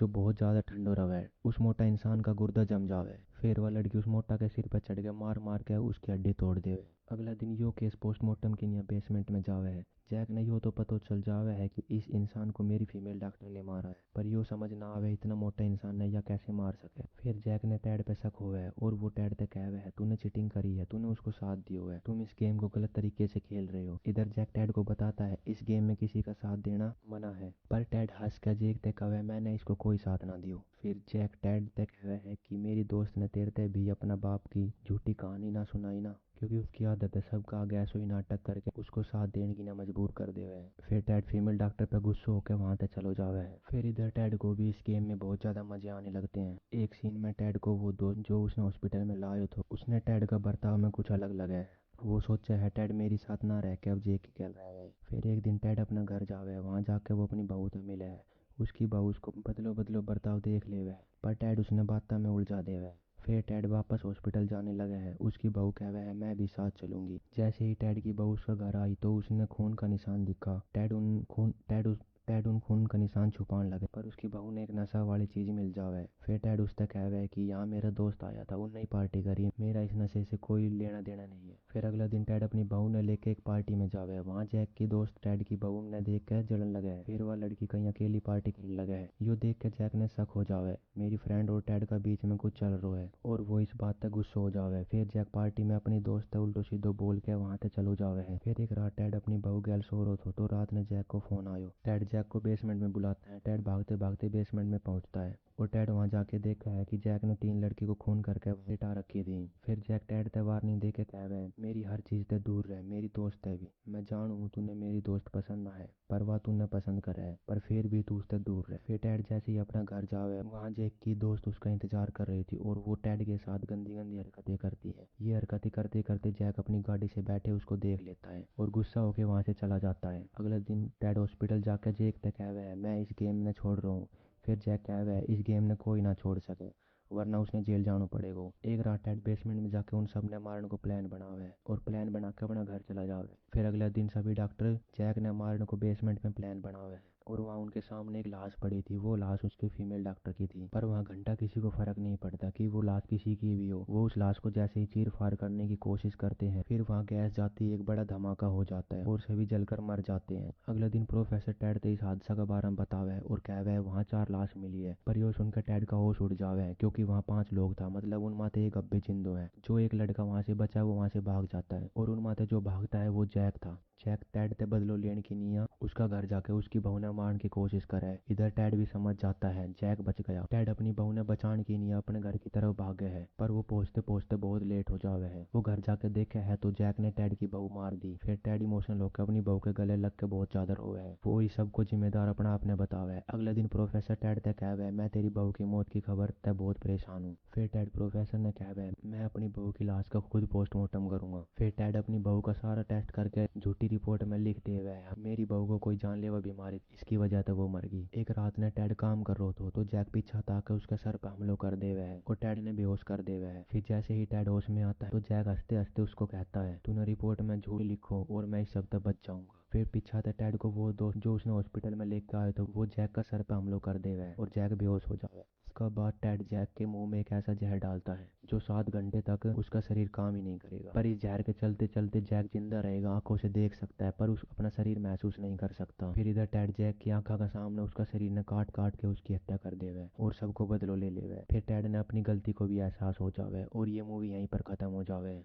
जो बहुत ज्यादा ठंडो रवे। उस मोटा इंसान का गुर्दा जम जावे। फिर वह लड़की उस मोटा के सिर पर चढ़ के मार मार के उसकी हड्डी तोड़ देवे। अगला दिन यो केस पोस्टमार्टम के लिए बेसमेंट में जावे है। जैक ने यो तो पतो चल जावे है कि इस इंसान को मेरी फीमेल डॉक्टर ने मारा है, पर यो समझ ना आवे इतना मोटा इंसान ने या कैसे मार सके। फिर जैक ने टैड पे शक होवे है और वो टैड से कहवे है तूने चीटिंग करी है, तूने उसको साथ दियो है, तुम इस गेम को गलत तरीके से खेल रहे हो। इधर जैक टैड को बताता है इस गेम में किसी का साथ देना मना है, पर टैड हंस कर जैक ते कहवे मैंने इसको कोई साथ ना दियो। फिर जैक टैड ते कहवे है कि मेरी दोस्त ने तेरे ते भी अपना बाप की झूठी कहानी ना सुनाई ना, क्योंकि उसकी आदत है सबका आगे ऐसो ही नाटक करके उसको साथ देने की ना मजबूर कर देवे है। फिर टैड फीमेल डॉक्टर पे गुस्सा होकर वहां तक चलो जावे है। फिर इधर टैड को भी इस गेम में बहुत ज्यादा मजे आने लगते हैं। एक सीन में टैड को वो दोस्त जो उसने हॉस्पिटल में लायो था उसने टैड का बर्ताव में कुछ अलग लगा है। वो सोचा है टैड मेरी साथ ना रह के अब जेक ही खेल रहा है। फिर एक दिन टैड अपना घर जावे है, वहां जाके वो अपनी बहू से मिले है। उसकी बहू उसको बदलो बदलो बर्ताव देख लेवे है, पर टैड उसने बात में उलझा देवे है। फिर टैड वापस हॉस्पिटल जाने लगा है। उसकी बहू कहवे है मैं भी साथ चलूंगी। जैसे ही टैड की बहू उसका घर आई तो उसने खून का निशान दिखा। टैड उन खून का निशान छुपाने लगे, पर उसकी बहू ने एक नशा वाली चीज मिल जावे। फिर टैड उससे कहवे है कि यहाँ मेरा दोस्त आया था, उन्हें ही पार्टी करी, मेरा इस नशे से कोई लेना देना नहीं है। फिर अगला दिन टैड अपनी बहू ने लेके एक पार्टी में जावे है। वहाँ जैक की दोस्त टैड की बहू ने देख कर जलन लगे है। फिर वह लड़की कहीं अकेली पार्टी करने लगे है। यो देख कर जैक ने शक हो जावे मेरी फ्रेंड और टैड का बीच में कुछ चल रहा है, और वो इस बात तक गुस्सा हो जावे। फिर जैक पार्टी में अपनी दोस्त उल्टो सीधो बोल के वहां से चलो जावे है। फिर एक रात टैड अपनी बहू गैल सो रहा था तो रात में जैक को फोन आयो। टैड जैक को बेसमेंट में बुलाता है। टैड भागते भागते बेसमेंट में पहुंचता है और टैड वहां जाके देखा है कि जैक ने 3 लड़की को खून करके लिटा रखी थी। फिर जैक टैड ते वार्निंग दे के कहवे मेरी हर चीज से दूर रहे, मेरी दोस्त है भी, मैं जानू तूने मेरी दोस्त पसंद ना है, पर वह तूने पसंद करे है, पर फिर भी तू उससे दूर रहे। फिर टैड जैसे ही अपना घर जावे वहां जैक की दोस्त उसका इंतजार कर रही थी और वो टैड के साथ गंदी गंदी हरकतें करती है। ये हरकतें करते करते जैक अपनी गाड़ी से बैठे उसको देख लेता है और गुस्सा होकर वहां से चला जाता है। अगले दिन टैड हॉस्पिटल जाकर जैक तक कहवे है मैं इस गेम में छोड़ रहा हूँ। फिर जैक कहवे है इस गेम ने कोई ना छोड़ सके, वरना उसने जेल जाना पड़ेगा। एक रात टैड बेसमेंट में जाके उन सब ने मारने को प्लान बनावे है और प्लान बना के अपना घर चला जावे। फिर अगले दिन सभी डॉक्टर जैक ने मारने को बेसमेंट में प्लान बनावे है और वहाँ उनके सामने एक लाश पड़ी थी। वो लाश उसके फीमेल डॉक्टर की थी, पर वहाँ घंटा किसी को फर्क नहीं पड़ता कि वो लाश किसी की भी हो। वो उस लाश को जैसे ही चीर फाड़ करने की कोशिश करते हैं, फिर वहाँ गैस जाती एक बड़ा धमाका हो जाता है और सभी जलकर मर जाते हैं। अगले दिन प्रोफेसर टैड ते इस हादसा के बारे में बतावे है और कहवे है वहाँ 4 लाश मिली है। पर यो सुनकर टैड का होश उड़ जावे है क्योंकि वहाँ 5 लोग था, मतलब उन माते एक अब्बे जिंदो है। जो एक लड़का वहां से बचा वो वहां से भाग जाता है और उन माते जो भागता है वो जैक था। जैक टैड ते बदलो लेने की निया उसका घर जाके उसकी बहू ने मारने की कोशिश करे। इधर टैड भी समझ जाता है जैक बच गया। टैड अपनी बहू ने बचाने की निया अपने घर की तरफ भागे है, पर वो पहुंचते पहुंचते बहुत लेट हो जावे है। वो घर जाके देखे है तो जैक ने टैड की बहू मार दी। फिर टैड इमोशनल होकर अपनी बहू के गले लग के बहुत ज्यादा रोए है। वो इस सबको जिम्मेदार अपना आपने बतावे है। अगले दिन प्रोफेसर टैड ते कहवे मैं तेरी बहू की मौत की खबर ते बहुत परेशान हूँ। फिर टैड प्रोफेसर ने कहवे मैं अपनी बहू की लाश का खुद पोस्टमार्टम करूंगा। फिर टैड अपनी बहू का सारा टेस्ट करके झूठी रिपोर्ट में लिख देवे है मेरी बहू को कोई जानलेवा बीमारी इसकी वजह से वो मर गई। एक रात ने टैड काम कर रहा था तो जैक पीछा था के उसके सर पर हमला कर देवे है और टैड ने बेहोश कर देवे है। फिर जैसे ही टैड होश में आता है तो जैक हंसते हंसते उसको कहता है तूने रिपोर्ट में झूठ लिखो और मैं इस सब से बच जाऊंगा। फिर पीछा था टैड को वो दोस्त जो उसने हॉस्पिटल में लेकर आया था वो जैक का सर पे हमला कर देवे है और जैक बेहोश हो जावे। उसका बाद टैड जैक के मुंह में एक ऐसा जहर डालता है जो 7 घंटे तक उसका शरीर काम ही नहीं करेगा, पर इस जहर के चलते चलते जैक जिंदा रहेगा, आंखों से देख सकता है पर उस अपना शरीर महसूस नहीं कर सकता। फिर इधर टैड जैक की आंखों का सामने उसका शरीर ने काट काट के उसकी हत्या कर देवे और सबको बदलो ले लेवे। फिर टैड ने अपनी गलती को भी एहसास हो जावे और ये मूवी यहीं पर खत्म हो जावे।